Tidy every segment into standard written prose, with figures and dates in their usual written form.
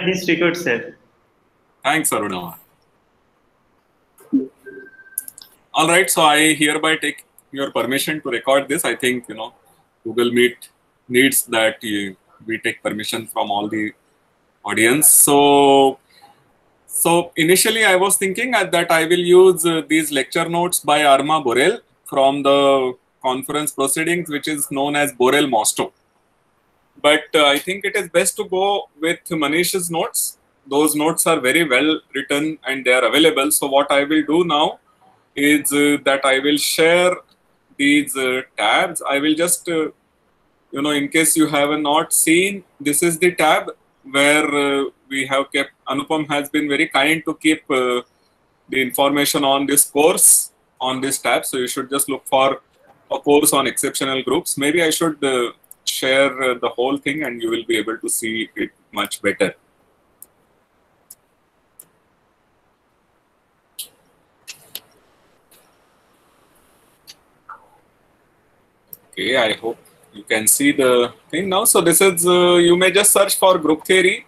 Please take yourself. Thanks, Aruna. All right, so I hereby take your permission to record this. I think, Google Meet needs that we take permission from all the audience. So initially I was thinking that I will use these lecture notes by Arma Borel from the conference proceedings, which is known as Borel Mosto. But I think it is best to go with Manish's notes. Those notes are very well written and they are available. So what I will do now is that I will share these tabs. I will just, in case you have not seen, this is the tab where we have kept, Anupam has been very kind to keep the information on this course on this tab. So you should just look for a course on exceptional groups. Maybe I should share the whole thing and you will be able to see it much better. Okay, I hope you can see the thing now. So this is, you may just search for group theory.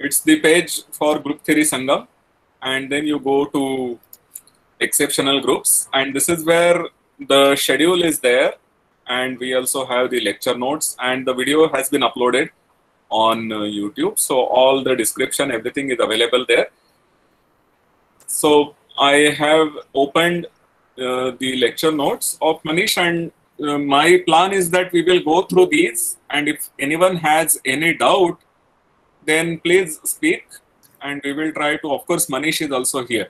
It's the page for group theory Sangam. And then you go to exceptional groups. And this is where the schedule is there. And we also have the lecture notes. And the video has been uploaded on YouTube. So all the description, everything is available there. So I have opened the lecture notes of Manish, and my plan is that we will go through these, and if anyone has any doubt, then please speak and we will try to, of course, Manish is also here.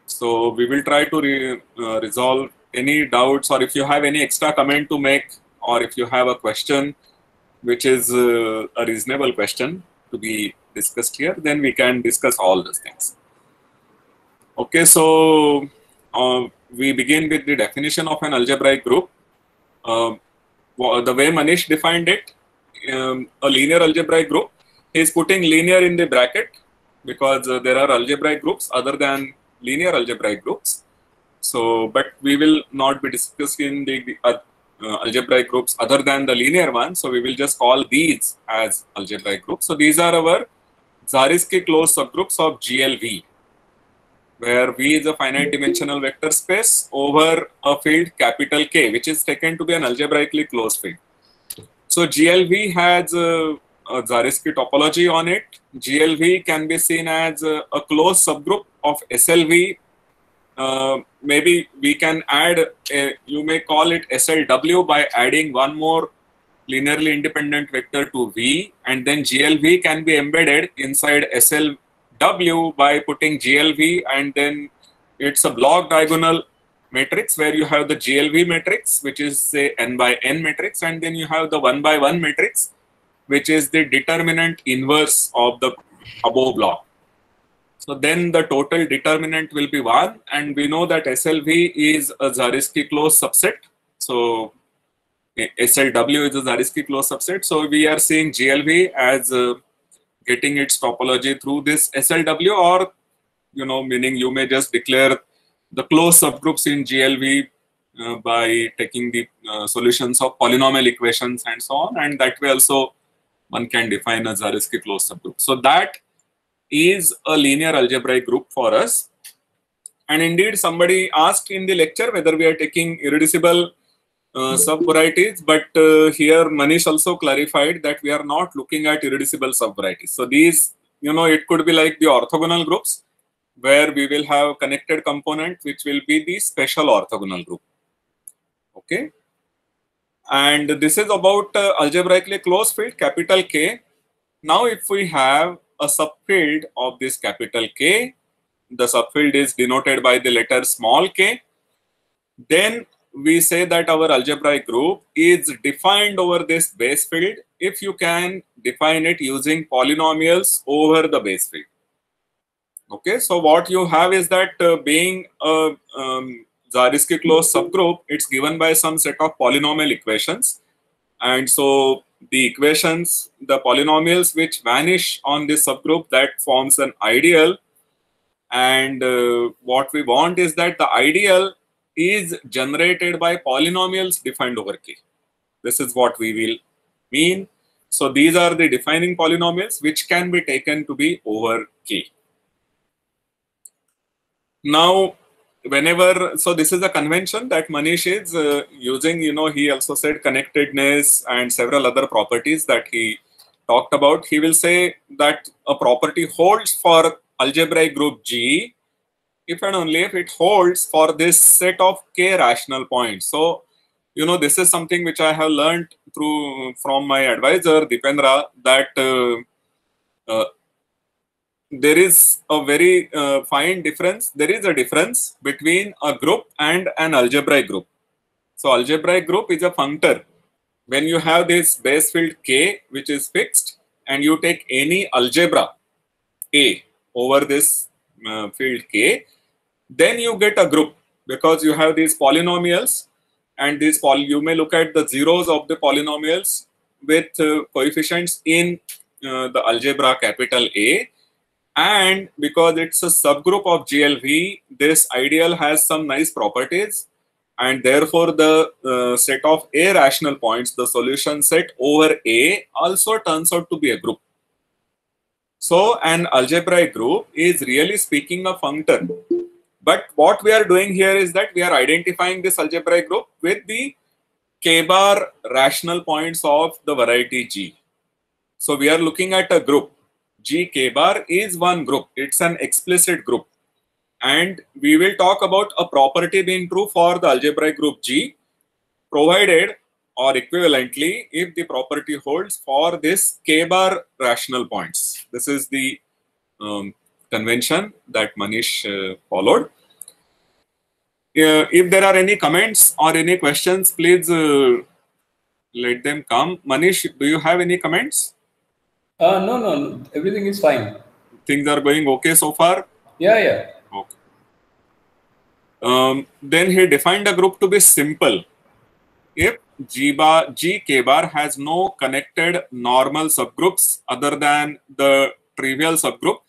So we will try to resolve any doubts, or if you have any extra comment to make, or if you have a question, which is a reasonable question to be discussed here, then we can discuss all those things. Okay, so we begin with the definition of an algebraic group. The way Manish defined it, a linear algebraic group, he is putting linear in the bracket because there are algebraic groups other than linear algebraic groups. So, but we will not be discussing the algebraic groups other than the linear one. So we will just call these as algebraic groups. So these are our Zariski closed subgroups of GLV, where V is a finite dimensional vector space over a field capital K, which is taken to be an algebraically closed field. So GLV has a Zariski topology on it. GLV can be seen as a closed subgroup of SLV. Maybe we can add, you may call it SLW by adding one more linearly independent vector to V, and then GLV can be embedded inside SLW by putting GLV, and then it's a block diagonal matrix where you have the GLV matrix, which is say n by n matrix, and then you have the 1 by 1 matrix, which is the determinant inverse of the above block. So then the total determinant will be 1, and we know that SLV is a Zariski closed subset. So SLW is a Zariski closed subset. So we are seeing GLV as getting its topology through this SLW, or meaning you may just declare the closed subgroups in GLV by taking the solutions of polynomial equations and so on, and that way also one can define a Zariski closed subgroup. So that is a linear algebraic group for us. And indeed, somebody asked in the lecture whether we are taking irreducible subvarieties, but here Manish also clarified that we are not looking at irreducible subvarieties. So these, it could be like the orthogonal groups, where we will have connected component, which will be the special orthogonal group. Okay. And this is about algebraically closed field, capital K. Now, if we have a subfield of this capital K, the subfield is denoted by the letter small k, then we say that our algebraic group is defined over this base field if you can define it using polynomials over the base field. Okay, so what you have is that being a Zariski closed subgroup, it's given by some set of polynomial equations. And so the equations, the polynomials which vanish on this subgroup, that forms an ideal. And what we want is that the ideal is generated by polynomials defined over K. This is what we will mean. So these are the defining polynomials which can be taken to be over K. Now, whenever, so this is a convention that Manish is using, he also said connectedness and several other properties that he talked about. He will say that a property holds for algebraic group G if and only if it holds for this set of K rational points. So, this is something which I have learned from my advisor, Dipendra, that there is a very fine difference. There is a difference between a group and an algebraic group. So algebraic group is a functor. When you have this base field K, which is fixed, and you take any algebra A over this field K, then you get a group because you have these polynomials, and you may look at the zeros of the polynomials with coefficients in the algebra capital A. And because it's a subgroup of GLV, this ideal has some nice properties, and therefore the set of A rational points, the solution set over A, also turns out to be a group. So an algebraic group is really speaking a functor. But what we are doing here is that we are identifying this algebraic group with the K-bar rational points of the variety G. So we are looking at a group. G K-bar is one group. It's an explicit group. And we will talk about a property being true for the algebraic group G, provided or equivalently if the property holds for this K-bar rational points. This is the convention that Manish followed. If there are any comments or any questions, please let them come. Manish, do you have any comments? No. Everything is fine. Things are going okay so far? Yeah. Okay. Then he defined a group to be simple if G K bar has no connected normal subgroups other than the trivial subgroup.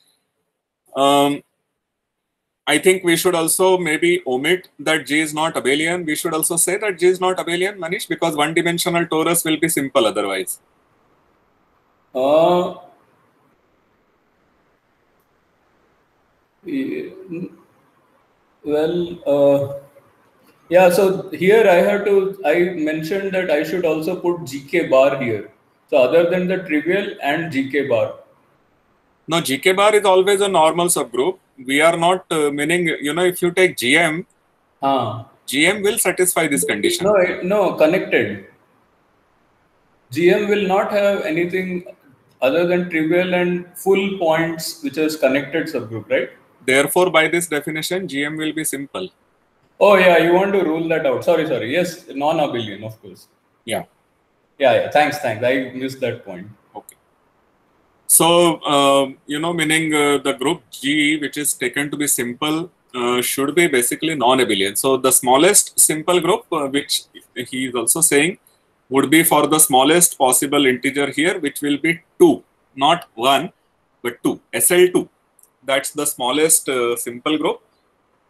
I think we should also maybe omit that G is not abelian. We should also say that G is not abelian, Manish, because one-dimensional torus will be simple otherwise. Yeah, so here I mentioned that I should also put GK bar here. So other than the trivial and GK bar. No, GK bar is always a normal subgroup. We are not meaning, if you take GM, GM will satisfy this condition. No, connected. GM will not have anything other than trivial and full points, which is connected subgroup, right? Therefore, by this definition, GM will be simple. Oh yeah, you want to rule that out. Sorry. Yes, non-abelian, of course. Yeah. Thanks. I missed that point. Okay. So, meaning the group G, which is taken to be simple, should be basically non-abelian. So, the smallest simple group, which he is also saying, would be for the smallest possible integer here, which will be 2, not 1, but 2, SL2. That's the smallest simple group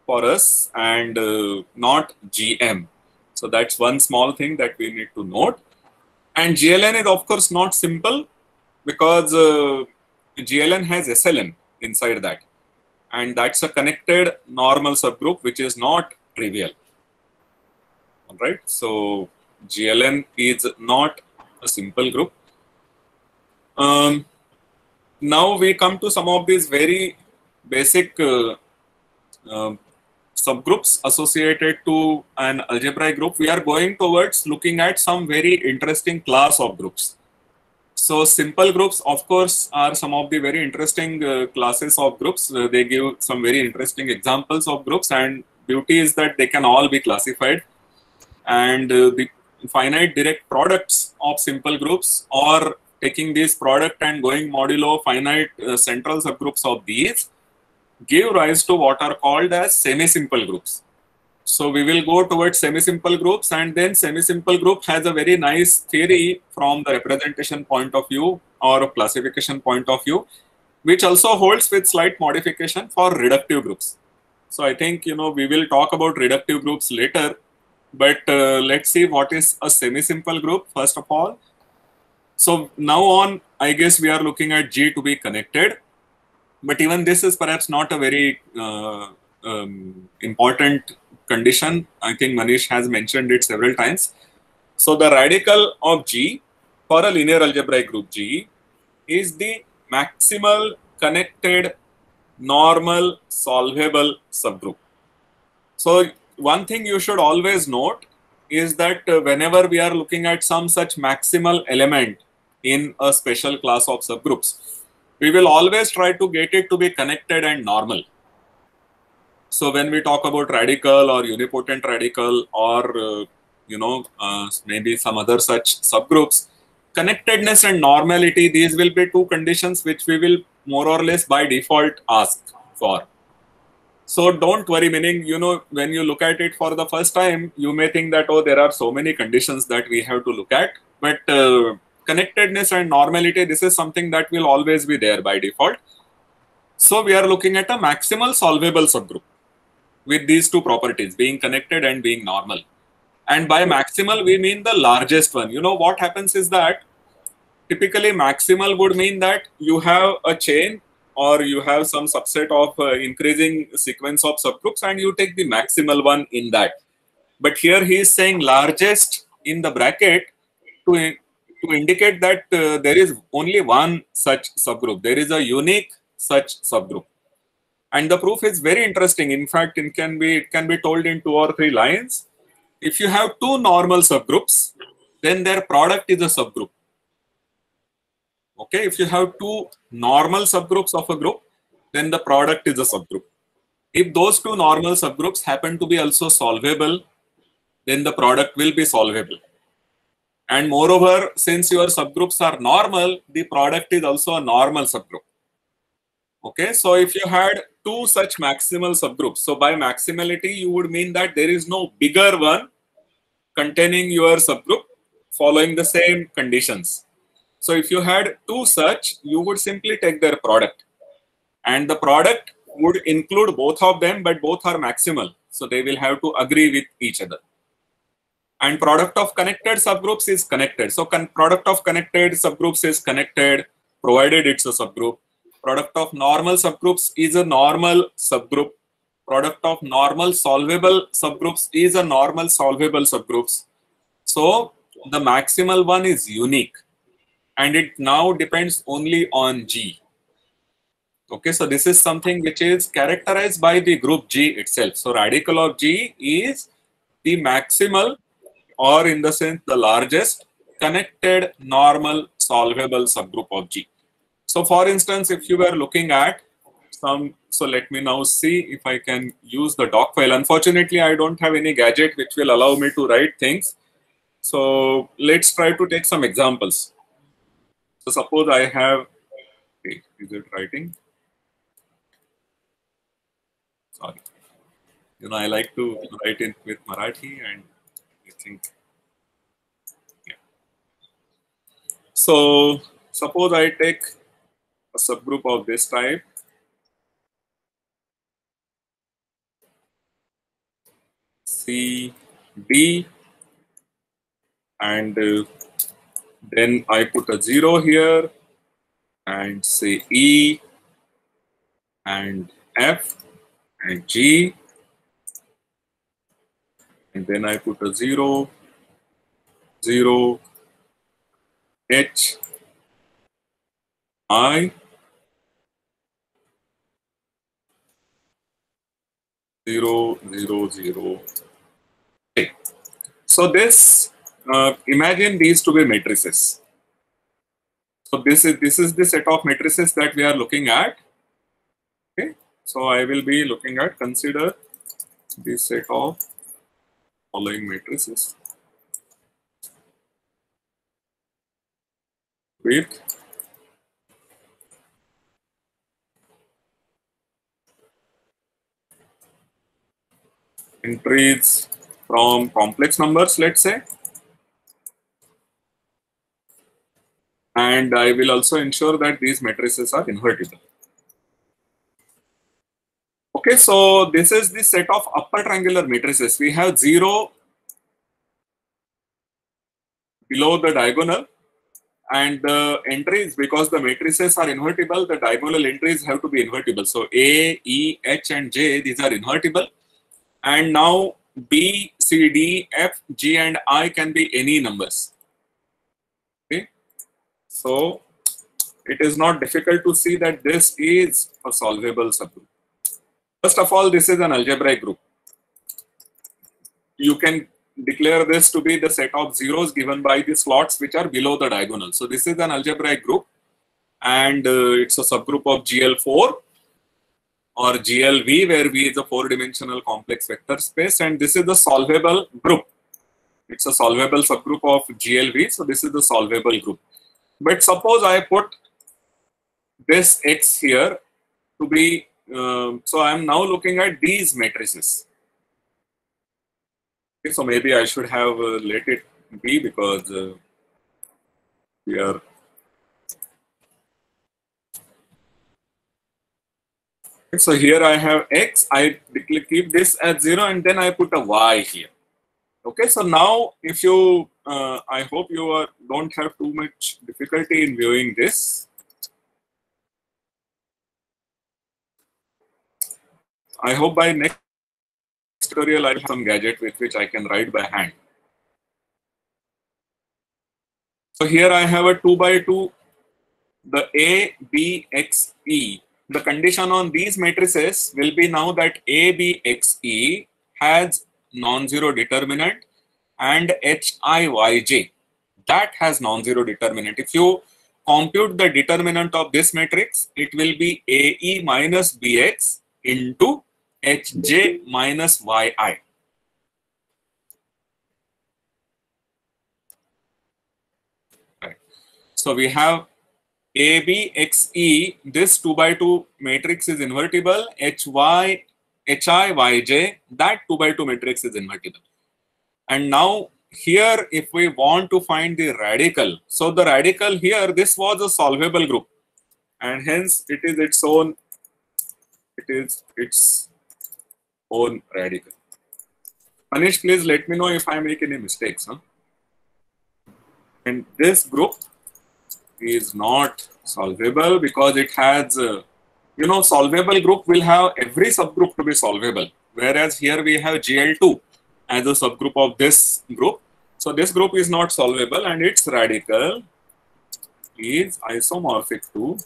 for us, and not GM. So that's one small thing that we need to note. And GLN is of course not simple because GLN has SLN inside that, and that's a connected normal subgroup which is not trivial. All right, so GLN is not a simple group. Now we come to some of these very basic subgroups associated to an algebraic group. We are going towards looking at some very interesting class of groups. So simple groups, of course, are some of the very interesting classes of groups. They give some very interesting examples of groups, and beauty is that they can all be classified. And the finite direct products of simple groups, or taking this product and going modulo finite central subgroups of these, give rise to what are called as semi-simple groups. So we will go towards semi-simple groups, and then semi-simple group has a very nice theory from the representation point of view or a classification point of view, which also holds with slight modification for reductive groups. So I think, we will talk about reductive groups later, but let's see what is a semi-simple group first of all. So now on, I guess we are looking at G to be connected, but even this is perhaps not a very important condition. I think Manish has mentioned it several times. So the radical of G for a linear algebraic group G is the maximal connected normal solvable subgroup. So one thing you should always note is that whenever we are looking at some such maximal element in a special class of subgroups, we will always try to get it to be connected and normal. So when we talk about radical or unipotent radical or maybe some other such subgroups, connectedness and normality, these will be two conditions which we will more or less by default ask for. So don't worry, meaning, when you look at it for the first time, you may think that, oh, there are so many conditions that we have to look at. But connectedness and normality, this is something that will always be there by default. So we are looking at a maximal solvable subgroup with these two properties, being connected and being normal. And by maximal, we mean the largest one. What happens is that typically maximal would mean that you have a chain or you have some subset of increasing sequence of subgroups and you take the maximal one in that. But here he is saying largest in the bracket to indicate that there is only one such subgroup. There is a unique such subgroup. And the proof is very interesting. In fact, it can be told in 2 or 3 lines. If you have two normal subgroups, then their product is a subgroup. Okay, if you have two normal subgroups of a group, then the product is a subgroup. If those two normal subgroups happen to be also solvable, then the product will be solvable. And moreover, since your subgroups are normal, the product is also a normal subgroup. Okay, so if you had two such maximal subgroups, so by maximality, you would mean that there is no bigger one containing your subgroup following the same conditions. So if you had two such, you would simply take their product. And the product would include both of them, but both are maximal. So they will have to agree with each other. And product of connected subgroups is connected. So product of connected subgroups is connected, provided it's a subgroup. Product of normal subgroups is a normal subgroup. Product of normal solvable subgroups is a normal solvable subgroups. So the maximal one is unique. And it now depends only on G. Okay, so this is something which is characterized by the group G itself. So radical of G is the maximal, or in the sense the largest, connected normal solvable subgroup of G. So for instance, if you were looking at so let me now see if I can use the doc file. Unfortunately, I don't have any gadget which will allow me to write things. So let's try to take some examples. So suppose I have, okay, is it writing? Sorry. I like to write it with Marathi and I think, yeah. So suppose I take a subgroup of this type. C, D, and then I put a 0 here and say E and F and G, and then I put a 0, 0, H, I, 0, 0, 0. Okay. So this, imagine these to be matrices. So this is the set of matrices that we are looking at. Okay. So I will be looking at, consider this set of following matrices with entries from complex numbers, let's say. And I will also ensure that these matrices are invertible. Okay, so this is the set of upper triangular matrices. We have 0 below the diagonal And the entries, because the matrices are invertible, the diagonal entries have to be invertible. So A, E, H, and J, these are invertible. And now B, C, D, F, G, and I can be any numbers. Okay. So it is not difficult to see that this is a solvable subgroup. First of all, this is an algebraic group. You can declare this to be the set of zeros given by the slots which are below the diagonal. So this is an algebraic group, and it's a subgroup of GL4 or GLV, where V is a 4-dimensional complex vector space, and this is the solvable group. It's a solvable subgroup of GLV, so this is the solvable group. But suppose I put this X here to be, so I am now looking at these matrices. Okay, so maybe I should have let it be, because we are. So here I have X, I keep this at 0, and then I put a Y here. Okay, so now if you, I hope you don't have too much difficulty in viewing this. I hope by next tutorial I have some gadget with which I can write by hand. So here I have a 2 by 2, the A, B, X, E. The condition on these matrices will be now that A, B, X, E has non-zero determinant, and H, I, Y, J, that has non-zero determinant. If you compute the determinant of this matrix, it will be AE minus BX into HJ minus YI. Right. So we have ABXE, this 2 by 2 matrix is invertible, HI, YJ, that 2 by 2 matrix is invertible. And now here, if we want to find the radical, so the radical here, this was a solvable group, and hence it is its own radical. Manish, please let me know if I make any mistakes. Huh? And this group is not solvable because it has, solvable group will have every subgroup to be solvable, whereas here we have GL2 as a subgroup of this group. So this group is not solvable, and its radical is isomorphic to,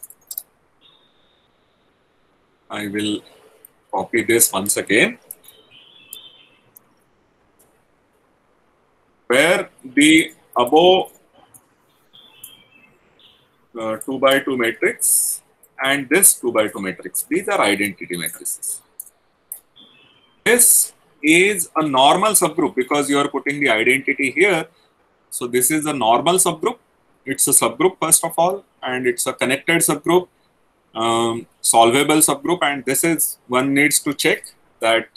I will copy this once again, where the above 2 by 2 matrix and this 2 by 2 matrix, these are identity matrices. This is a normal subgroup because you are putting the identity here. So this is a normal subgroup. It's a subgroup first of all, and it's a connected subgroup, solvable subgroup, and this is, one needs to check that.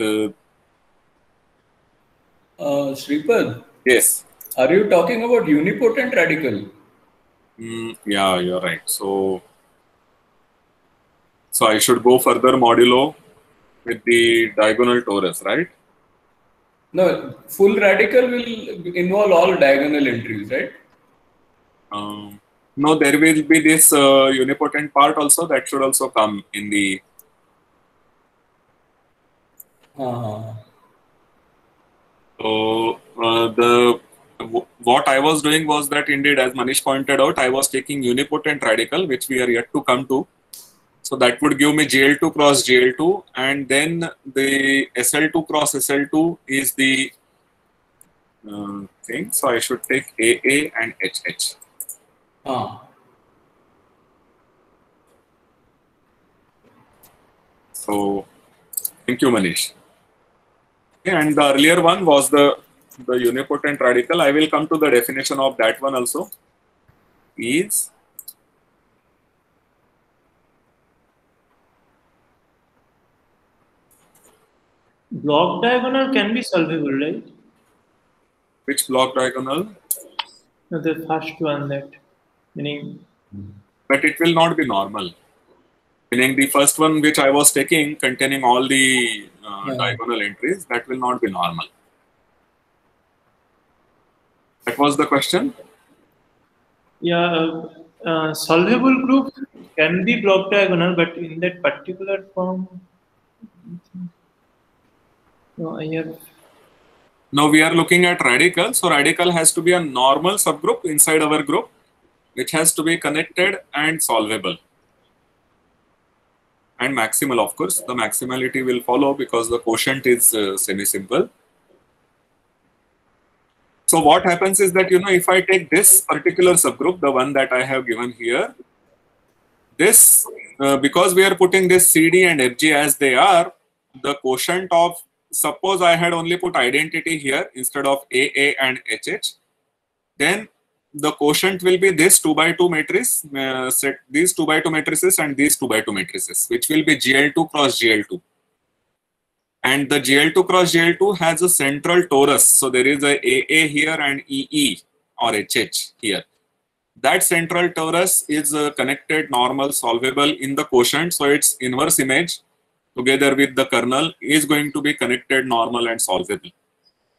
Shripad? Yes. Are you talking about unipotent radical? Yeah, you're right. So I should go further modulo with the diagonal torus, right? No, full radical will involve all diagonal entries, right? No, there will be this unipotent part also that should also come in the. So what I was doing was that, indeed, as Manish pointed out, I was taking unipotent radical, which we are yet to come to. So that would give me GL2 cross GL2, and then the SL2 cross SL2 is the thing. So I should take AA and HH. So thank you, Manish. Okay, and the earlier one was the unipotent radical. I will come to the definition of that one also. Is block diagonal can be solvable, right? Which block diagonal? No, the first one, that meaning. But it will not be normal. Meaning the first one which I was taking, containing all the diagonal entries, that will not be normal. That was the question? Yeah, solvable group can be block diagonal, but in that particular form, no, I have. Now we are looking at radical. So radical has to be a normal subgroup inside our group, which has to be connected and solvable. And maximal, of course, the maximality will follow because the quotient is semi-simple. So what happens is that, if I take this particular subgroup, the one that I have given here, this, because we are putting this CD and FG as they are, the quotient of, suppose I had only put identity here instead of AA and HH, then the quotient will be this 2 by 2 matrix, set these 2 by 2 matrices and these 2 by 2 matrices, which will be GL2 cross GL2. And the GL2 cross GL2 has a central torus. So there is a AA here and EE or HH here. That central torus is connected, normal, solvable in the quotient. So its inverse image together with the kernel is going to be connected, normal and solvable.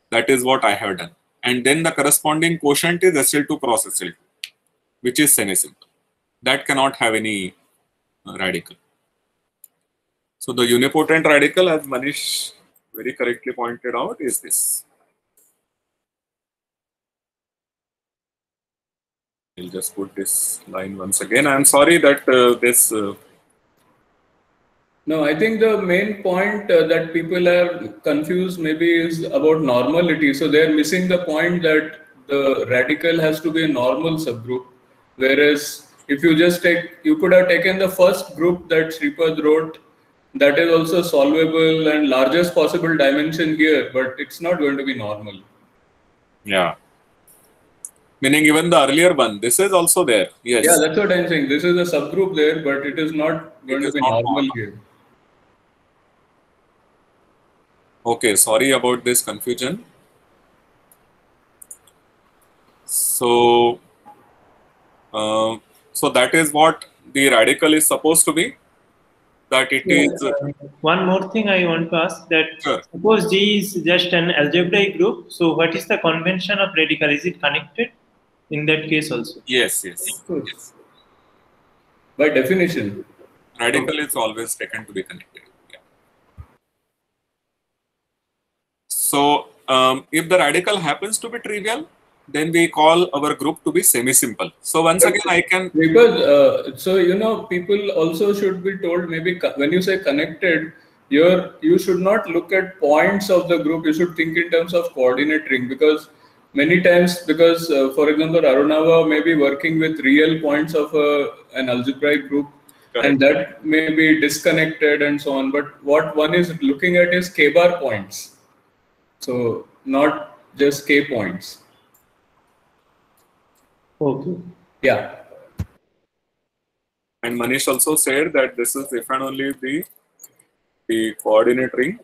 That is what I have done. And then the corresponding quotient is SL2 cross SL2, which is semi-simple. That cannot have any radical. So the unipotent radical, as Manish very correctly pointed out, is this. I'll just put this line once again. I'm sorry that this... No, I think the main point that people are confused maybe is about normality. So they're missing the point that the radical has to be a normal subgroup. Whereas if you just you could have taken the first group that Sripad wrote, that is also solvable and largest possible dimension here, but it's not going to be normal. Yeah. Meaning even the earlier one, this is also there. Yes. Yeah, that's what I'm saying. This is a subgroup there, but it is not going to be normal here. Okay, sorry about this confusion. So, so that is what the radical is supposed to be. That it is. One more thing I want to ask that Sure. Suppose G is just an algebraic group. So what is the convention of radical? Is it connected in that case also? Yes, yes. Of course. Yes. By definition. Radical is always taken to be connected. Yeah. So if the radical happens to be trivial, then we call our group to be semi-simple. So once again, I can... Because, so, people also should be told, maybe when you say connected, you should not look at points of the group, you should think in terms of coordinate ring, because many times, for example, Arunava may be working with real points of an algebraic group, correct, and that may be disconnected and so on. But what one is looking at is k-bar points. So not just k points. Okay. Yeah. And Manish also said that this is if and only the coordinate ring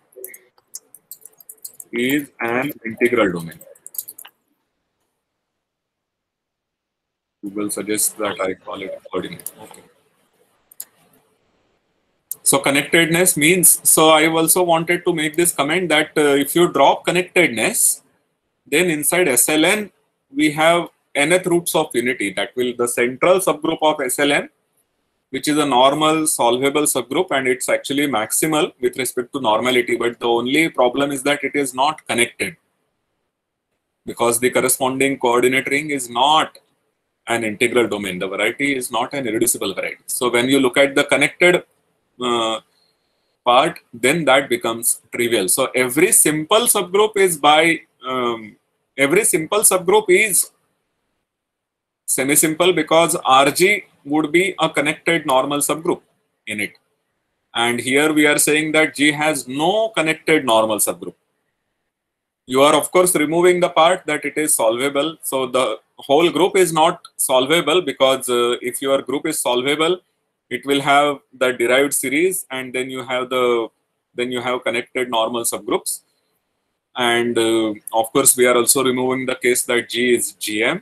is an integral domain. Google suggests that I call it coordinate. Okay. So connectedness means, so I also wanted to make this comment that if you drop connectedness, then inside SLN, we have nth roots of unity. That will the central subgroup of SLN, which is a normal solvable subgroup, and it's actually maximal with respect to normality. But the only problem is that it is not connected because the corresponding coordinate ring is not an integral domain. The variety is not an irreducible variety. So when you look at the connected part, then that becomes trivial. So every simple subgroup is semi-simple because RG would be a connected normal subgroup in it. And here we are saying that G has no connected normal subgroup. You are of course removing the part that it is solvable. So the whole group is not solvable because if your group is solvable, it will have the derived series, and then you have connected normal subgroups. And of course, we are also removing the case that G is GM.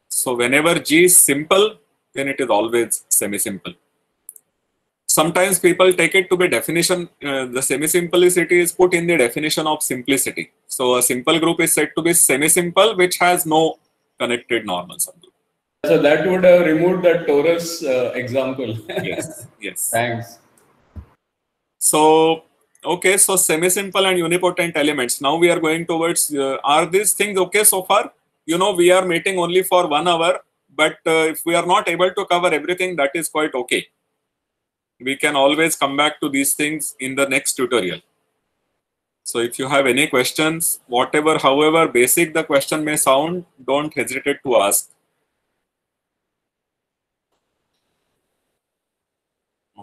So whenever G is simple, then it is always semi-simple. Sometimes people take it to be definition. The semi-simplicity is put in the definition of simplicity. So a simple group is said to be semi-simple, which has no connected normal subgroup. So that would have removed that torus example. Yes, yes. Thanks. So, okay, so semi-simple and unipotent elements. Now we are going towards, are these things okay so far? You know, we are meeting only for 1 hour, but if we are not able to cover everything, that is quite okay. We can always come back to these things in the next tutorial. So if you have any questions, whatever, however basic the question may sound, don't hesitate to ask.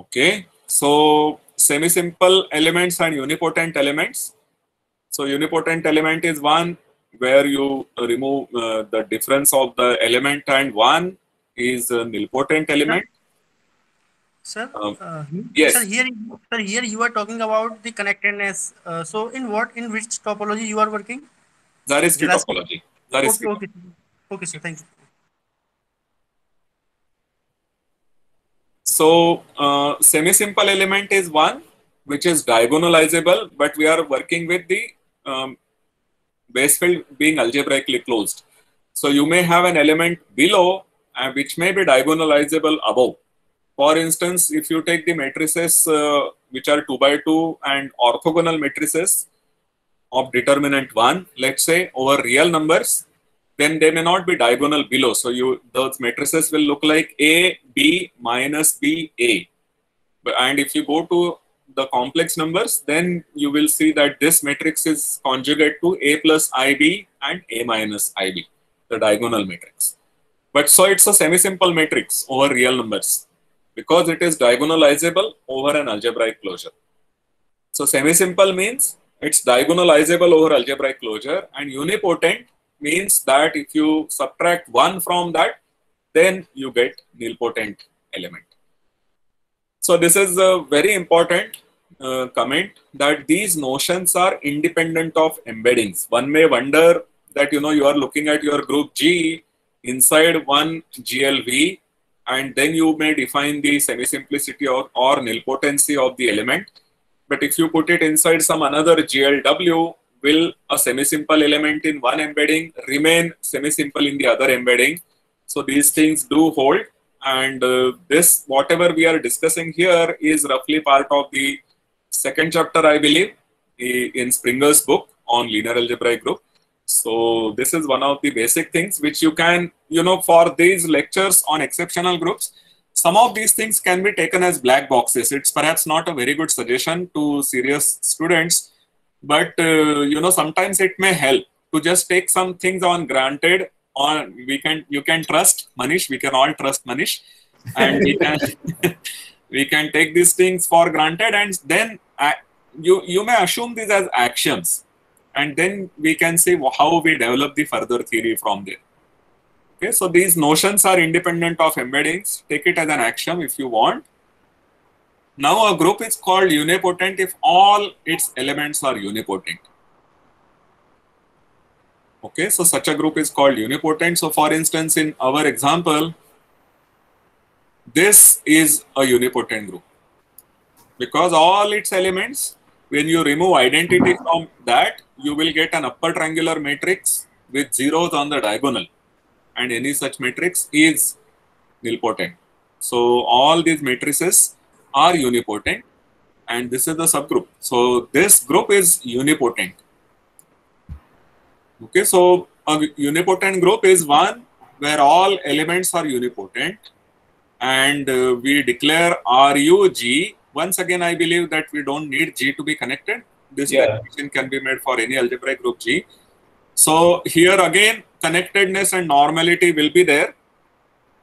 Okay, so semi-simple elements and unipotent elements. So unipotent element is one where you remove the difference of the element, and one is a nilpotent element. Sir, yes. Sir, here you are talking about the connectedness. So in which topology you are working? Zariski topology. Zariski. Okay, okay, sir. Thank you. So semi-simple element is one which is diagonalizable, but we are working with the base field being algebraically closed. So you may have an element below which may be diagonalizable above. For instance, if you take the matrices which are 2 by 2 and orthogonal matrices of determinant 1, let's say, over real numbers, then they may not be diagonal below. So those matrices will look like A, B, minus B, A. And if you go to the complex numbers, then you will see that this matrix is conjugate to A plus IB and A minus IB, the diagonal matrix. But so it's a semi-simple matrix over real numbers because it is diagonalizable over an algebraic closure. So semi-simple means it's diagonalizable over algebraic closure, and unipotent means that if you subtract 1 from that, then you get nilpotent element. So this is a very important comment, that these notions are independent of embeddings. One may wonder that, you know, you are looking at your group G inside one GLV, and then you may define the semi-simplicity or nilpotency of the element. But if you put it inside some another GLW, will a semi-simple element in one embedding remain semi-simple in the other embedding? So these things do hold, and this, whatever we are discussing here, is roughly part of the second chapter, I believe, in Springer's book on linear algebraic group. So this is one of the basic things which you can, you know, for these lectures on exceptional groups, some of these things can be taken as black boxes. It's perhaps not a very good suggestion to serious students, but you know, sometimes it may help to just take some things on granted. On you can trust Manish. We can all trust Manish, and we can take these things for granted, and then you may assume these as actions, and then we can see how we develop the further theory from there. Okay, so these notions are independent of embeddings. Take it as an axiom if you want. Now a group is called unipotent if all its elements are unipotent. Okay, so such a group is called unipotent. So for instance, in our example, this is a unipotent group because all its elements, when you remove identity from that, you will get an upper triangular matrix with zeros on the diagonal, and any such matrix is nilpotent. So all these matrices are unipotent, and this is the subgroup. So this group is unipotent. Okay, so a unipotent group is one where all elements are unipotent, and we declare RUG. Once again, I believe that we don't need G to be connected. This definition can be made for any algebraic group G. So here again, connectedness and normality will be there,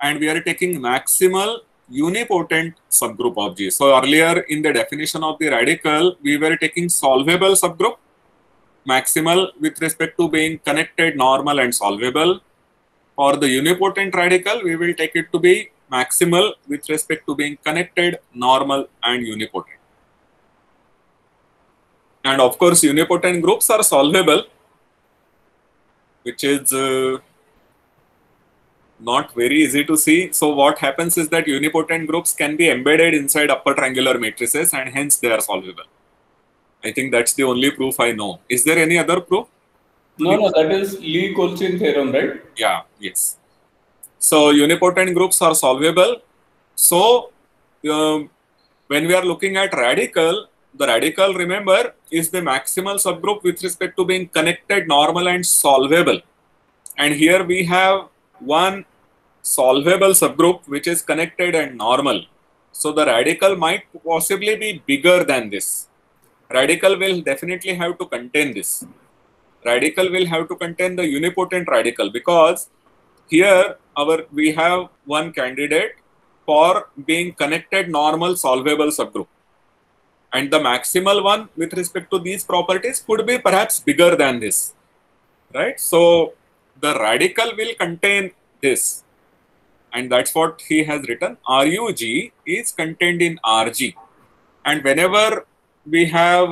and we are taking maximal unipotent subgroup of G. So earlier in the definition of the radical, we were taking solvable subgroup, maximal with respect to being connected, normal and solvable. For the unipotent radical, we will take it to be maximal with respect to being connected, normal and unipotent. And of course, unipotent groups are solvable, which is not very easy to see. So what happens is that unipotent groups can be embedded inside upper triangular matrices, and hence they are solvable. I think that's the only proof I know. Is there any other proof? No, that is Lee-Kolchin theorem, right? Yeah, yes. So unipotent groups are solvable. So when we are looking at radical, the radical, remember, is the maximal subgroup with respect to being connected, normal, and solvable. And here we have one solvable subgroup which is connected and normal. So the radical might possibly be bigger than this. Radical will definitely have to contain this. Radical will have to contain the unipotent radical, because here we have one candidate for being connected, normal, solvable subgroup. And the maximal one with respect to these properties could be perhaps bigger than this, right? So the radical will contain this. And that's what he has written. RUG is contained in RG. And whenever we have,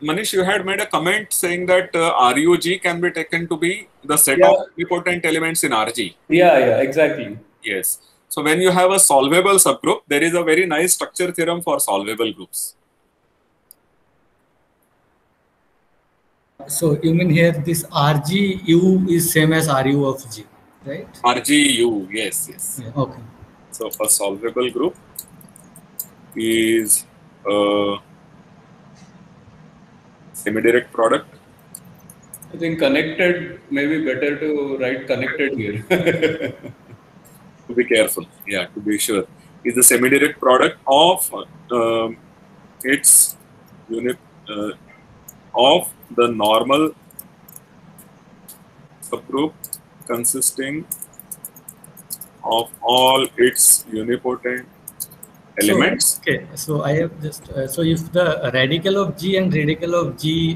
Manish, you had made a comment saying that RUG can be taken to be the set of unipotent elements in RG. Yeah, exactly. Yes. So when you have a solvable subgroup, there is a very nice structure theorem for solvable groups. So you mean here this RGU is same as RU of G, right? RGU, yes. Yeah, okay. So a solvable group is a semi-direct product. I think connected may be better to write connected here. To be careful, yeah, to be sure, is the semi-direct product of its unit of the normal subgroup consisting of all its unipotent elements. Okay, so I have just so if the radical of G and radical of G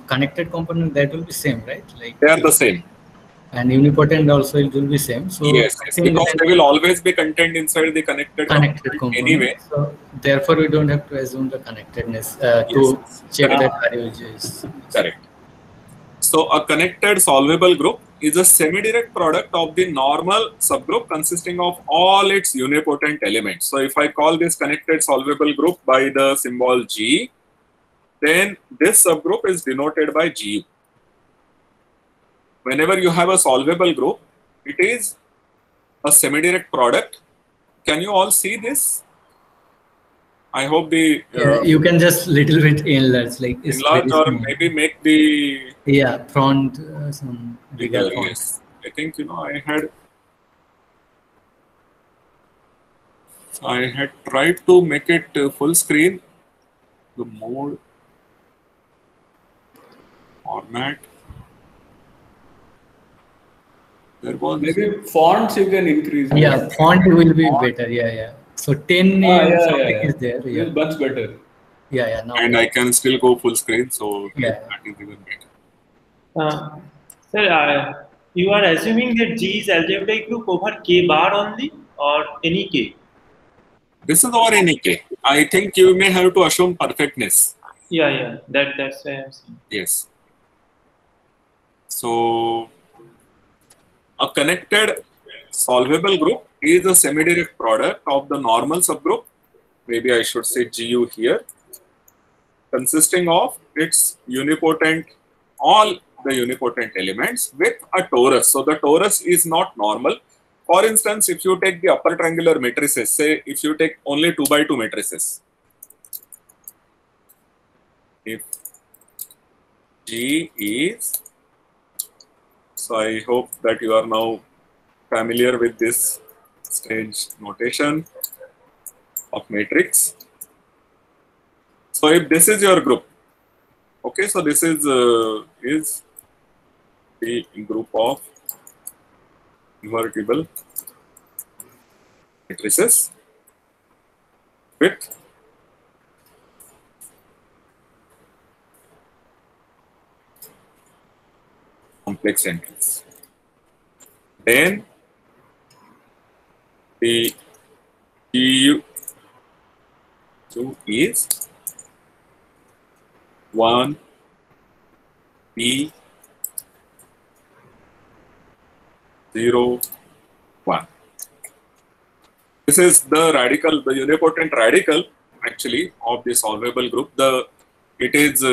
connected component, that will be same, right? Like they are the same. And unipotent also it will be same. So yes, because they will always be contained inside the connected component anyway. So therefore, we don't have to assume the connectedness to check that RUG is correct. So a connected solvable group is a semi-direct product of the normal subgroup consisting of all its unipotent elements. So if I call this connected solvable group by the symbol G, then this subgroup is denoted by Gu. Whenever you have a solvable group, it is a semi-direct product. Can you all see this? I hope the you can just little bit enlarge, like enlarge or maybe make the font some bigger font. Yes, I think I had tried to make it full screen. The mode format. There was maybe fonts you can increase. Yeah, font will be better. Yeah. So 10 something is there. Yeah, it's much better. Yeah. Now and I can still go full screen, so that is even better. Sir, you are assuming that G is algebraic group over K bar only or any K? This is over any K. I think you may have to assume perfectness. Yeah. That's why I'm saying. Yes. So a connected solvable group is a semi-direct product of the normal subgroup, maybe I should say GU here, consisting of its all the unipotent elements with a torus. So the torus is not normal. For instance, if you take the upper triangular matrices, say if you take only 2 by 2 matrices, if G is, so I hope that you are now familiar with this strange notation of matrix. So if this is your group, okay, so this is the group of invertible matrices with complex entries. Then the GU is 1 P 0 1. This is the radical, the unipotent radical actually of the solvable group. It is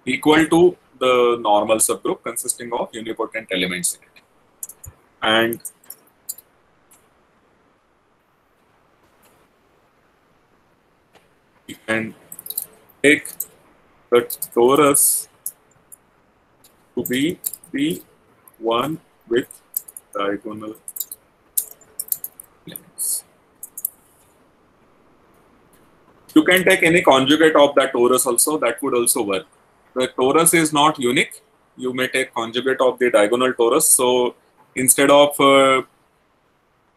equal to the normal subgroup consisting of unipotent elements in it. And you can take the torus to be the one with diagonal elements. You can take any conjugate of that torus also, that would also work. The torus is not unique. You may take conjugate of the diagonal torus. So instead of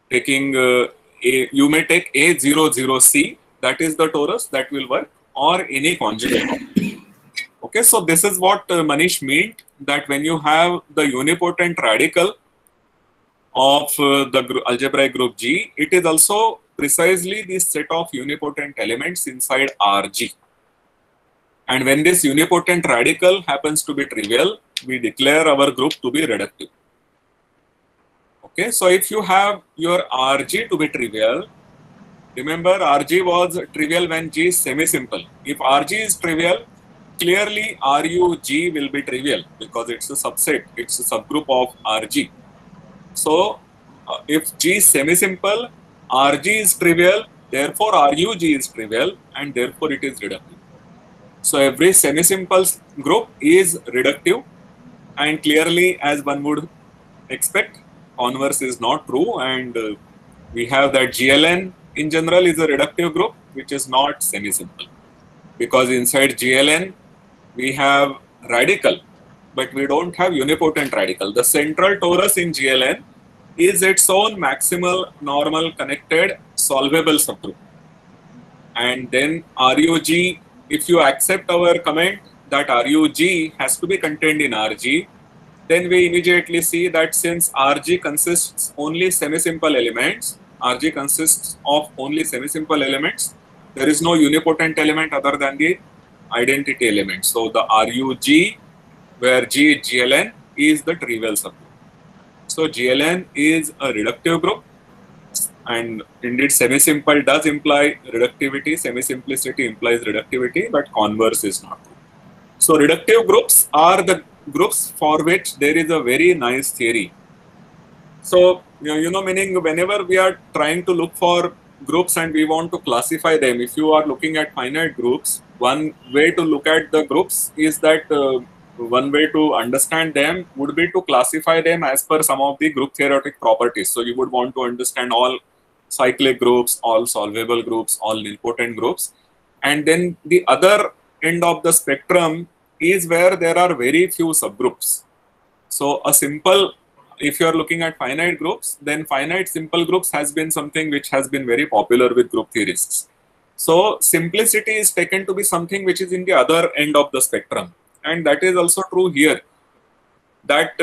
taking you may take A00C, that is the torus, that will work, or any conjugate. Okay, so this is what Manish meant, that when you have the unipotent radical of the algebraic group G, it is also precisely this set of unipotent elements inside Rg. And when this unipotent radical happens to be trivial, we declare our group to be reductive. Okay, so if you have your Rg to be trivial, remember Rg was trivial when G is semi-simple. If Rg is trivial, clearly RUG will be trivial because it's a subset, it's a subgroup of Rg. So if G is semi-simple, Rg is trivial, therefore RUG is trivial, and therefore it is reductive. So every semi-simple group is reductive, and clearly, as one would expect, converse is not true, and we have that GLN in general is a reductive group which is not semi-simple, because inside GLN we have radical, but we don't have unipotent radical. The central torus in GLN is its own maximal normal connected solvable subgroup. And then RUG, if you accept our comment that RUG has to be contained in RG, then we immediately see that since RG consists only semi-simple elements, RG consists of only semi-simple elements, there is no unipotent element other than the identity element. So the RUG, where G is GLN, is the trivial subgroup. So GLN is a reductive group, and indeed semi-simple does imply reductivity, semi-simplicity implies reductivity, but converse is not true. So reductive groups are the groups for which there is a very nice theory. So, meaning whenever we are trying to look for groups and we want to classify them, if you are looking at finite groups, one way to look at the groups is that one way to understand them would be to classify them as per some of the group theoretic properties. So you would want to understand all cyclic groups, all solvable groups, all nilpotent groups. And then the other end of the spectrum is where there are very few subgroups. So a simple, if you are looking at finite groups, then finite simple groups has been something which has been very popular with group theorists. So simplicity is taken to be something which is in the other end of the spectrum. And that is also true here. That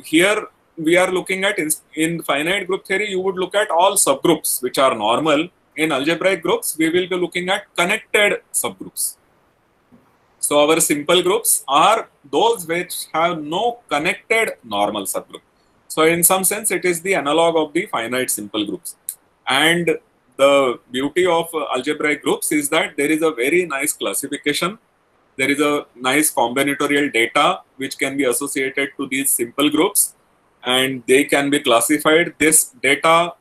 here we are looking at, in finite group theory, you would look at all subgroups which are normal. In algebraic groups, we will be looking at connected subgroups. So our simple groups are those which have no connected normal subgroup. So in some sense, it is the analog of the finite simple groups. And the beauty of algebraic groups is that there is a very nice classification. There is a nice combinatorial data which can be associated to these simple groups, and they can be classified. This data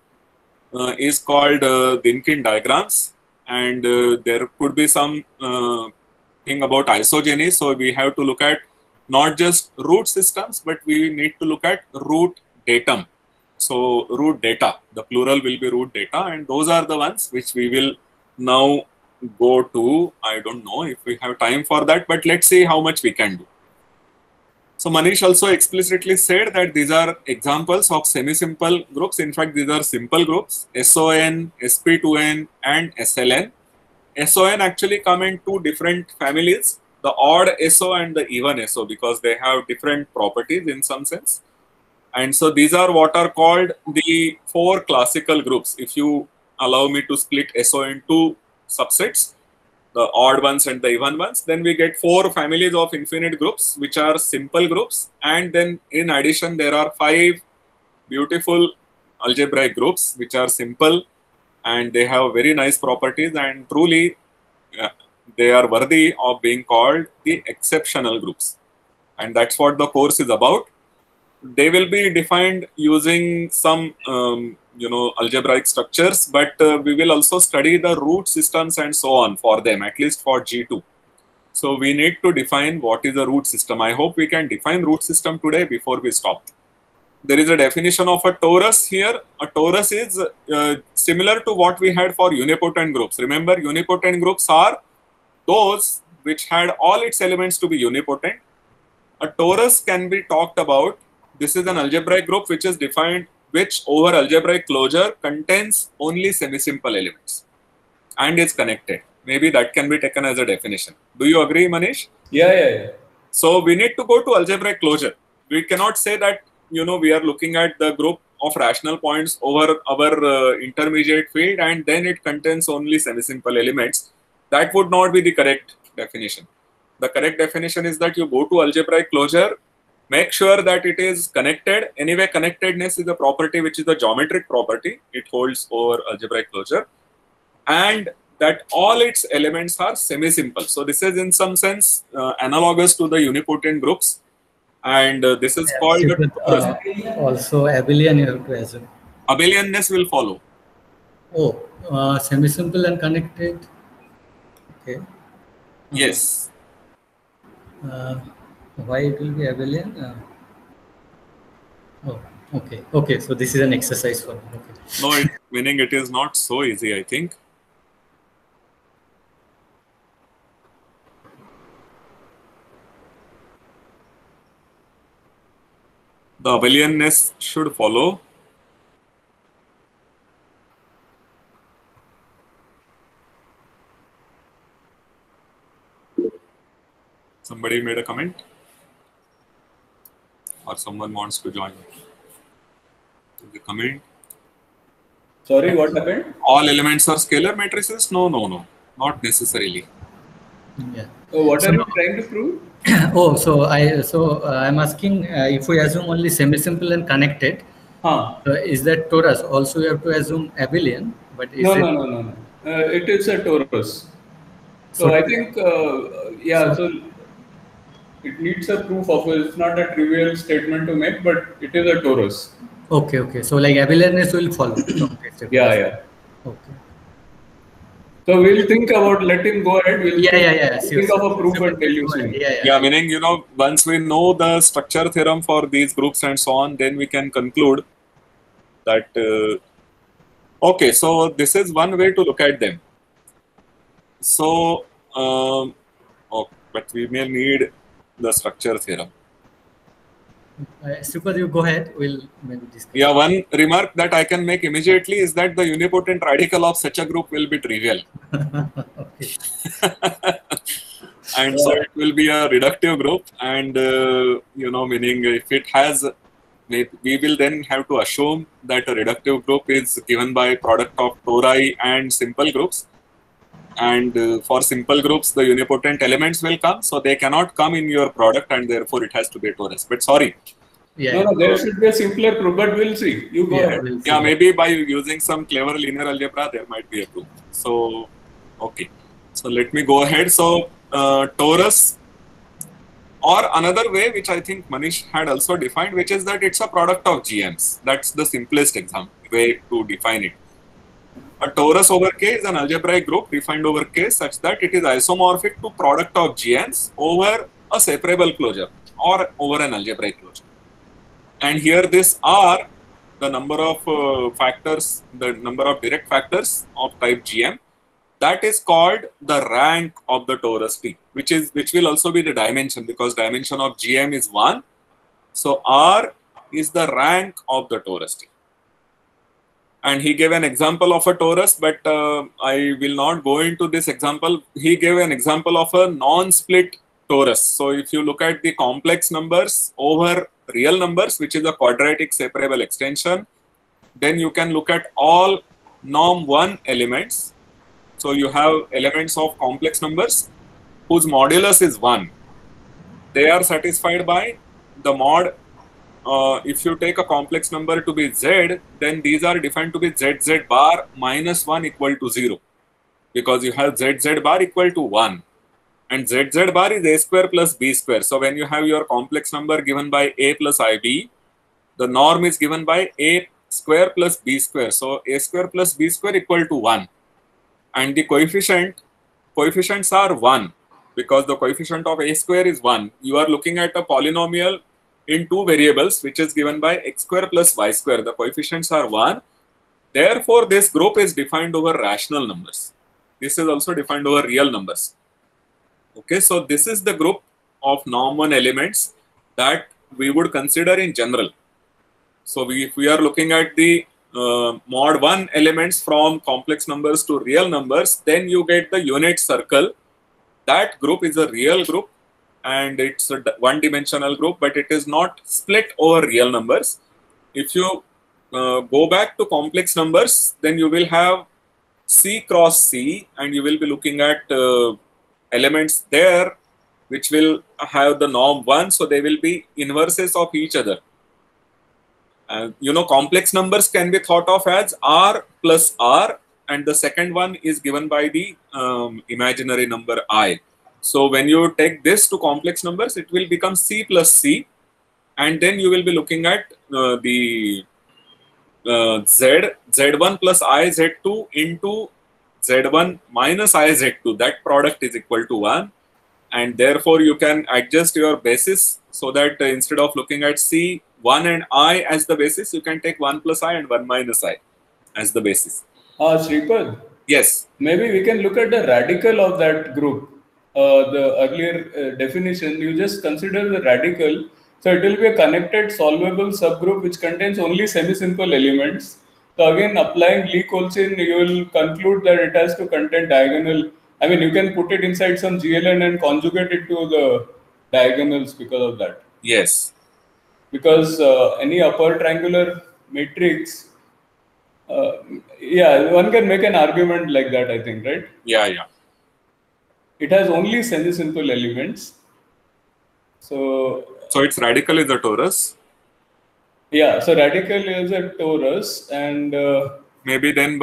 is called Dynkin diagrams, and there could be some thing about isogeny. So we have to look at not just root systems, but we need to look at root datum. So root data, the plural will be root data, and those are the ones which we will now go to. I don't know if we have time for that, but let's see how much we can do. So Manish also explicitly said that these are examples of semi-simple groups. In fact, these are simple groups, SON, SP2N, and SLN. SON actually come in two different families, the odd SO and the even SO, because they have different properties in some sense. And so these are what are called the four classical groups. If you allow me to split SO into subsets, the odd ones and the even ones, then we get four families of infinite groups, which are simple groups. And then in addition, there are 5 beautiful algebraic groups, which are simple, and they have very nice properties, and truly they are worthy of being called the exceptional groups. and that's what the course is about. They will be defined using some algebraic structures, but we will also study the root systems and so on for them, at least for G2. So we need to define what is a root system. I hope we can define root system today before we stop. There is a definition of a torus here. A torus is similar to what we had for unipotent groups. Remember, unipotent groups are those which had all its elements to be unipotent. A torus can be talked about. This is an algebraic group which is defined, which over algebraic closure contains only semi-simple elements and is connected. Maybe that can be taken as a definition. Do you agree, Manish? Yeah. So we need to go to algebraic closure. We cannot say that we are looking at the group of rational points over our intermediate field and then it contains only semi-simple elements. That would not be the correct definition. The correct definition is that you go to algebraic closure, make sure that it is connected. Anyway, connectedness is a property which is a geometric property. It holds over algebraic closure. And that all its elements are semi-simple. So this is in some sense analogous to the unipotent groups. And this is called also abelian, you have to assume. Abelianness will follow. Oh, semi-simple and connected. Okay. Yes. Why it will be abelian? Oh, okay. Okay, so this is an exercise for me. Okay. No, meaning it is not so easy, I think. The abelianness should follow. Somebody made a comment? Or someone wants to join? The comment? Sorry, what happened? All elements are scalar matrices? No, not necessarily. Yeah. So what are you trying to prove? So I'm asking if we assume only semi-simple and connected, is that torus? Also, you have to assume abelian, but is no. It is a torus. So I think, so it needs a proof of it. It's not a trivial statement to make, but it is a torus. Okay. So like abelianness will follow. Yeah. Okay. So we'll think about, let him go ahead. We'll think of a proof and tell you soon. Yeah, meaning, once we know the structure theorem for these groups and so on, then we can conclude that, okay, so this is one way to look at them. So, but we may need the structure theorem. Suppose you go ahead, we'll maybe discuss. Yeah, one remark that I can make immediately is that the unipotent radical of such a group will be trivial. Okay. And so it will be a reductive group, and meaning if it has, we will then have to assume that a reductive group is given by product of tori and simple groups. And for simple groups, the unipotent elements will come, so they cannot come in your product, and therefore it has to be a torus. But sorry. No, there should be a simpler proof, but we'll see. You go ahead. We'll see. Maybe by using some clever linear algebra, there might be a proof. So, okay. So let me go ahead. So, torus, or another way, which I think Manish had also defined, which is that it's a product of GMs. That's the simplest way to define it. A torus over K is an algebraic group defined over K such that it is isomorphic to product of GMs over a separable closure or over an algebraic closure. And here this R, the number of factors, the number of direct factors of type GM, that is called the rank of the torus T, which will also be the dimension, because dimension of GM is 1. So R is the rank of the torus T. And he gave an example of a torus, but I will not go into this example. He gave an example of a non-split torus. So if you look at the complex numbers over real numbers, which is a quadratic separable extension, then you can look at all norm 1 elements. So you have elements of complex numbers whose modulus is 1. They are satisfied by the mod. If you take a complex number to be z, then these are defined to be zz bar minus 1 equal to 0, because you have zz bar equal to 1. and ZZ bar is A square plus B square. So when you have your complex number given by A plus IB, the norm is given by A square plus B square. So A square plus B square equal to 1. And the coefficients are 1 because the coefficient of A square is 1. You are looking at a polynomial in two variables which is given by x square plus y square. The coefficients are 1. Therefore, this group is defined over rational numbers. This is also defined over real numbers. Okay, so this is the group of norm 1 elements that we would consider in general. So if we are looking at the mod 1 elements from complex numbers to real numbers, then you get the unit circle. That group is a real group and it's a one-dimensional group, but it is not split over real numbers. If you go back to complex numbers, then you will have C cross C and you will be looking at elements there which will have the norm 1, so they will be inverses of each other. You know, complex numbers can be thought of as R plus R, and the second one is given by the imaginary number I. So when you take this to complex numbers, it will become C plus C, and then you will be looking at the Z1 plus I Z2 into Z1 minus I Z2. That product is equal to 1, and therefore you can adjust your basis so that instead of looking at C, 1 and I as the basis, you can take 1 plus I and 1 minus I as the basis. Shripad? Yes. Maybe we can look at the radical of that group. The earlier definition, you just consider the radical. So it will be a connected solvable subgroup which contains only semi-simple elements. So again, applying Lee-Kolchin, you will conclude that it has to contain diagonal. I mean, you can put it inside some GLN and conjugate it to the diagonals because of that. Yes. Because any upper triangular matrix, yeah, one can make an argument like that, I think, right? Yeah, yeah. It has only semi-simple elements. So its radical is a torus. Yeah, so radical is a torus, and maybe then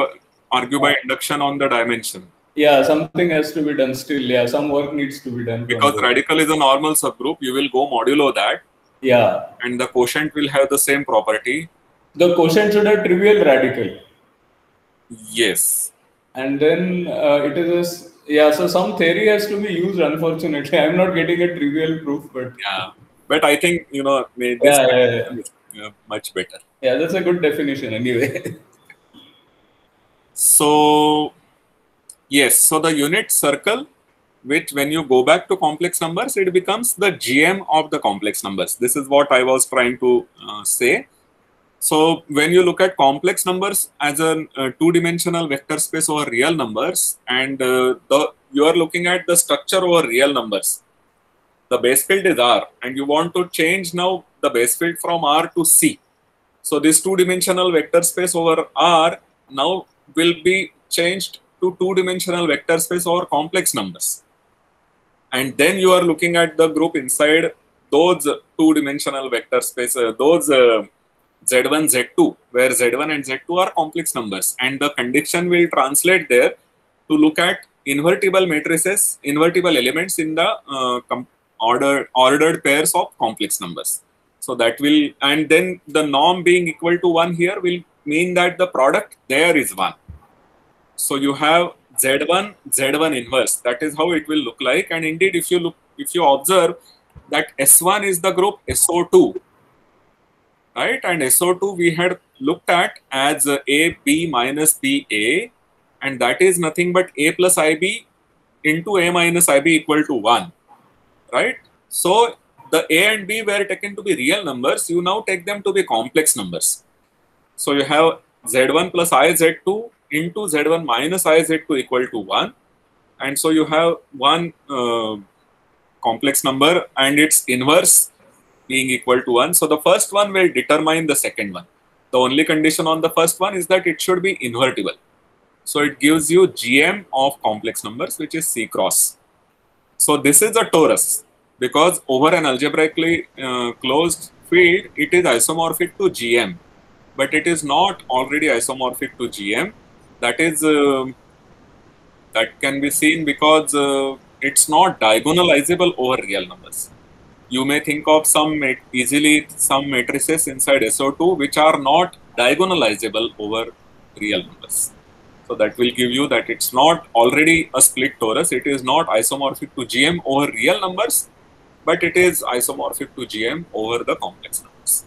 argue by induction on the dimension. Yeah, something has to be done still. Yeah, some work needs to be done. Because radical is a normal subgroup, you will go modulo that. Yeah. And the quotient will have the same property. The quotient should have trivial radical. Yes. And then it is yeah, so some theory has to be used, unfortunately. I am not getting a trivial proof, but yeah. But I think, you know, this is much better. Yeah, that's a good definition anyway. So, yes, so the unit circle, which when you go back to complex numbers, it becomes the GM of the complex numbers. This is what I was trying to say. So when you look at complex numbers as a two-dimensional vector space over real numbers, and you are looking at the structure over real numbers. The base field is R, and you want to change now the base field from R to C. So this two-dimensional vector space over R now will be changed to two-dimensional vector space over complex numbers. And then you are looking at the group inside those two-dimensional vector space, those Z1, Z2, where Z1 and Z2 are complex numbers. And the condition will translate there to look at invertible matrices, invertible elements in the ordered pairs of complex numbers. So that will, and then the norm being equal to 1 here will mean that the product there is 1. So you have Z1, Z1 inverse. That is how it will look like. And indeed, if you observe that S1 is the group SO2, right? And SO2 we had looked at as A, B minus B, A, and that is nothing but A plus IB into A minus IB equal to 1, right? So the A and B were taken to be real numbers. You now take them to be complex numbers. So you have Z1 plus I Z2 into Z1 minus I Z2 equal to 1. And so you have one complex number and its inverse being equal to 1. So the first one will determine the second one. The only condition on the first one is that it should be invertible. So it gives you GM of complex numbers, which is C cross. So this is a torus because over an algebraically closed field, it is isomorphic to GM, but it is not already isomorphic to GM. That is that can be seen because it's not diagonalizable over real numbers. You may think of some matrices inside SO2 which are not diagonalizable over real numbers. So that will give you that it's not already a split torus. It is not isomorphic to GM over real numbers, but it is isomorphic to GM over the complex numbers.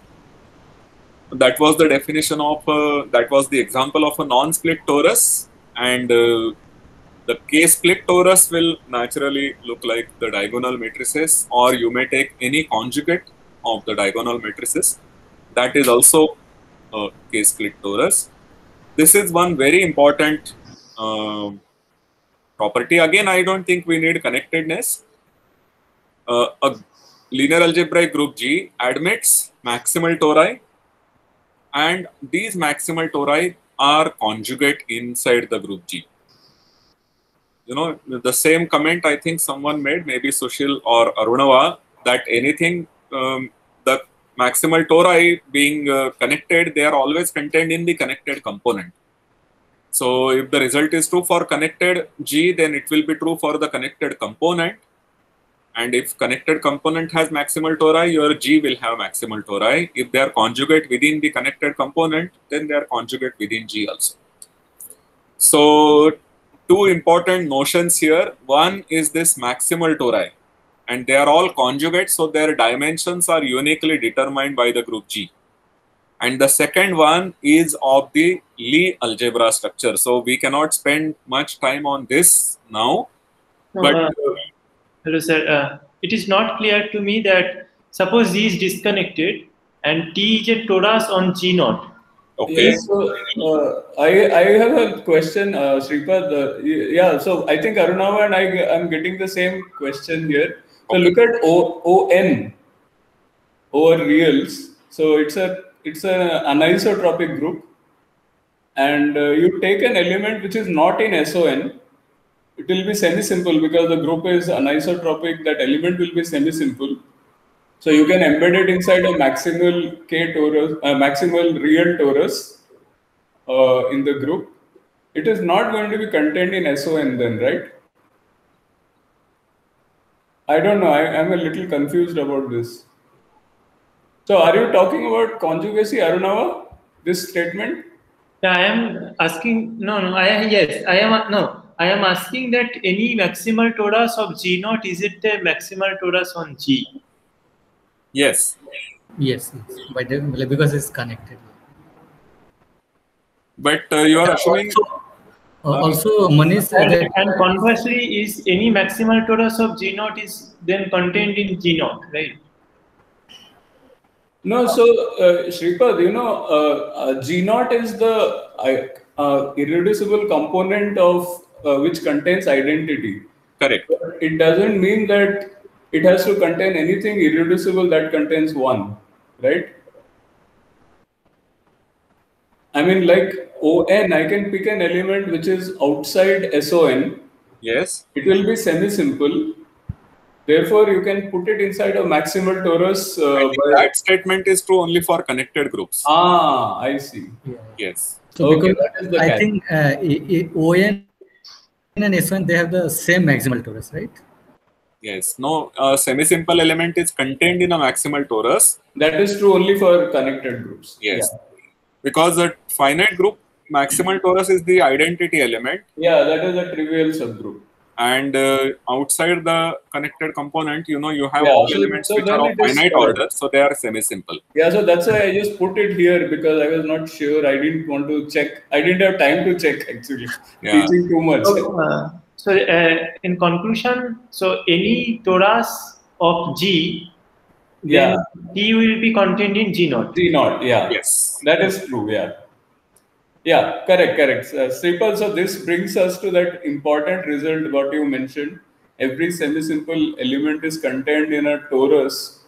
That was the definition of, that was the example of a non-split torus, and the K-split torus will naturally look like the diagonal matrices, or you may take any conjugate of the diagonal matrices. That is also a K-split torus. This is one very important property. Again, I don't think we need connectedness. A linear algebraic group G admits maximal tori, and these maximal tori are conjugate inside the group G. You know, the same comment I think someone made, maybe Sushil or Arunava, that anything, the maximal tori being connected, they are always contained in the connected component. So if the result is true for connected G, then it will be true for the connected component. And if connected component has maximal tori, your G will have maximal tori. If they are conjugate within the connected component, then they are conjugate within G also. So two important notions here. One is this maximal tori, and they are all conjugate, so their dimensions are uniquely determined by the group G. And the second one is of the Lie algebra structure. So we cannot spend much time on this now. But hello, sir. It is not clear to me that suppose G is disconnected and T is a torus on G naught. Okay. Yes, so I have a question, Sripad. Yeah, so I think Arunava and I'm getting the same question here. So look at ON over reals. So it's an anisotropic group, and you take an element which is not in SON. It will be semi-simple because the group is anisotropic. That element will be semi-simple. So you can embed it inside a maximal K torus, maximal real torus in the group. It is not going to be contained in SON then, right? I don't know. I'm a little confused about this. So are you talking about conjugacy, Arunava? This statement? Yeah, I am asking. I am asking that any maximal torus of G naught, is it a maximal torus on G? Yes. Yes, because it's connected. But you are assuming. Also, Manish. And conversely, is any maximal torus of G naught is then contained in G naught, right? No, so Sripad, you know, G naught is the irreducible component of which contains identity. Correct. But it doesn't mean that it has to contain anything irreducible that contains 1, right? I mean, like ON, I can pick an element which is outside SON. Yes. It will be semi-simple. Therefore, you can put it inside a maximal torus. That statement is true only for connected groups. Ah, I see. Yeah. Yes. So Okay, because I think ON and SON, they have the same maximal torus, right? Yes. No, a semi-simple element is contained in a maximal torus. That is true only for connected groups. Yes. Yeah. Because a finite group maximal torus is the identity element. Yeah, that is a trivial subgroup. And outside the connected component, you know, you have all elements which are of finite order, so they are semi-simple. Yeah, so that's why I just put it here because I was not sure. I didn't want to check. I didn't have time to check actually. Yeah. Teaching too much. So in conclusion, so any torus of G, then T will be contained in G naught. G naught, yeah. Yes. That is true, yeah. Yeah, correct. Sripad, so this brings us to that important result what you mentioned. Every semi-simple element is contained in a torus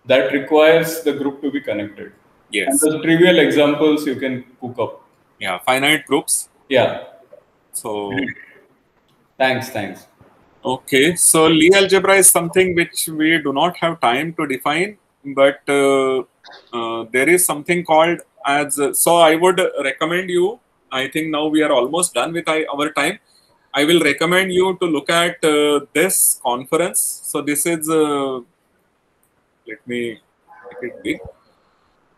that requires the group to be connected. Yes. And the trivial examples you can cook up. Yeah, finite groups. Yeah. So Thanks. Okay, so Lie algebra is something which we do not have time to define, but there is something called as, so I would recommend you, I think now we are almost done with our time. I will recommend you to look at this conference. So this is, let me make it big.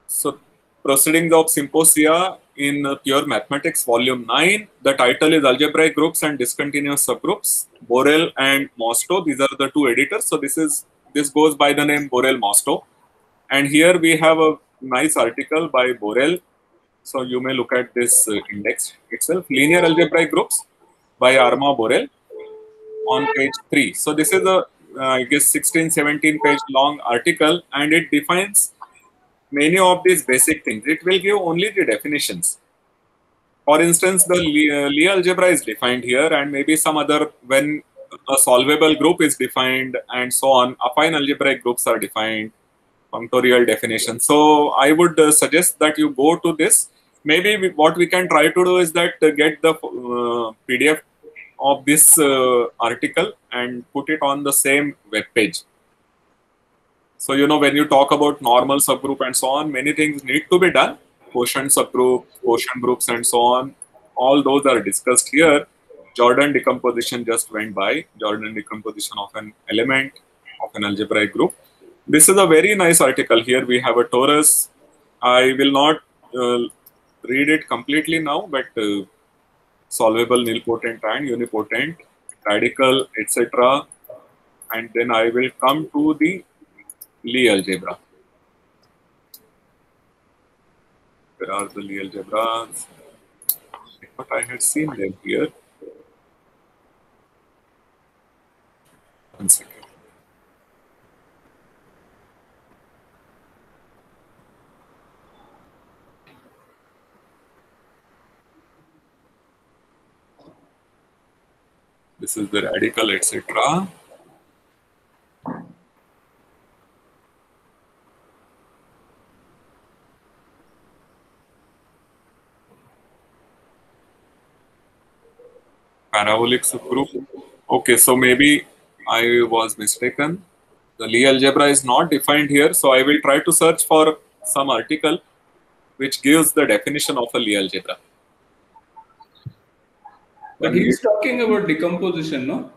So Proceedings of Symposia in Pure Mathematics, Volume 9. The title is Algebraic Groups and Discontinuous Subgroups, Borel and Mostow. These are the two editors. So this goes by the name Borel Mostow. And here we have a nice article by Borel. So you may look at this index itself, Linear Algebraic Groups by Armand Borel on page 3. So this is a, I guess, 16-17 page long article, and it defines many of these basic things. It will give only the definitions. For instance, the Lie algebra is defined here, and maybe some other, when a solvable group is defined and so on, affine algebraic groups are defined, functorial definition. So I would suggest that you go to this. Maybe what we can try to do is that get the PDF of this article and put it on the same web page. So, you know, when you talk about normal subgroup and so on, many things need to be done. Quotient subgroup, quotient groups and so on. All those are discussed here. Jordan decomposition just went by. Jordan decomposition of an element of an algebraic group. This is a very nice article. Here we have a torus. I will not read it completely now, but solvable, nilpotent and unipotent, radical, etc. And then I will come to the Lie algebra. Where are the Lie algebras? But I had seen them here. One second. This is the radical, etc. Parabolic subgroup. Okay, so maybe I was mistaken. The Lie algebra is not defined here, so I will try to search for some article which gives the definition of a Lie algebra. But he's talking about decomposition, no?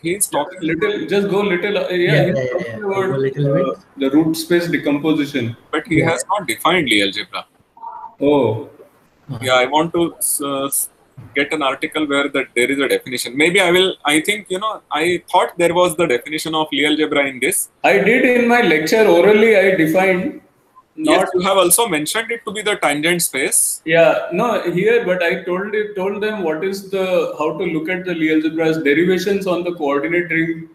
He's talking little. Just go little. He's talking about the root space decomposition. But he has not defined Lie algebra. Oh. Yeah, I want to get an article where there is a definition. Maybe I will. I think, you know, I thought there was the definition of Lie algebra in this. I did in my lecture orally. I defined. Yes, you have also mentioned it to be the tangent space. Yeah, no, here, but I told them what is how to look at the Lie algebras, derivations on the coordinate ring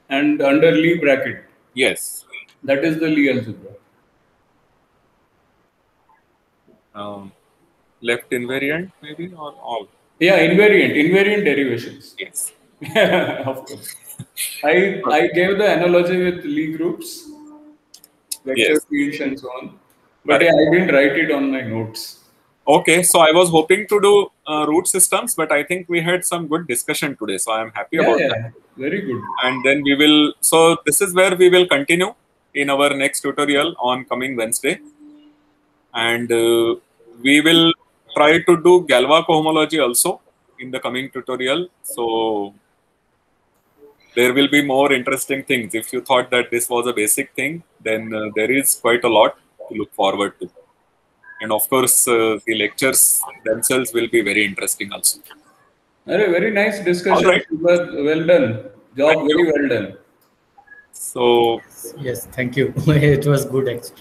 and under Lie bracket. Yes. That is the Lie algebra. Left invariant, maybe, or all? Yeah, invariant derivations. Yes. Of course. I gave the analogy with Lie groups. Vector fields and so on. But yeah, I didn't write it on my notes. Okay, so I was hoping to do root systems, but I think we had some good discussion today. So I am happy about that. Very good. And then we will, so this is where we will continue in our next tutorial on coming Wednesday. And we will try to do Galois cohomology also in the coming tutorial. So there will be more interesting things. If you thought that this was a basic thing, then there is quite a lot to look forward to. And of course, the lectures themselves will be very interesting also. Very nice discussion. Right. Well done. Job very well done. So yes, thank you. It was good actually.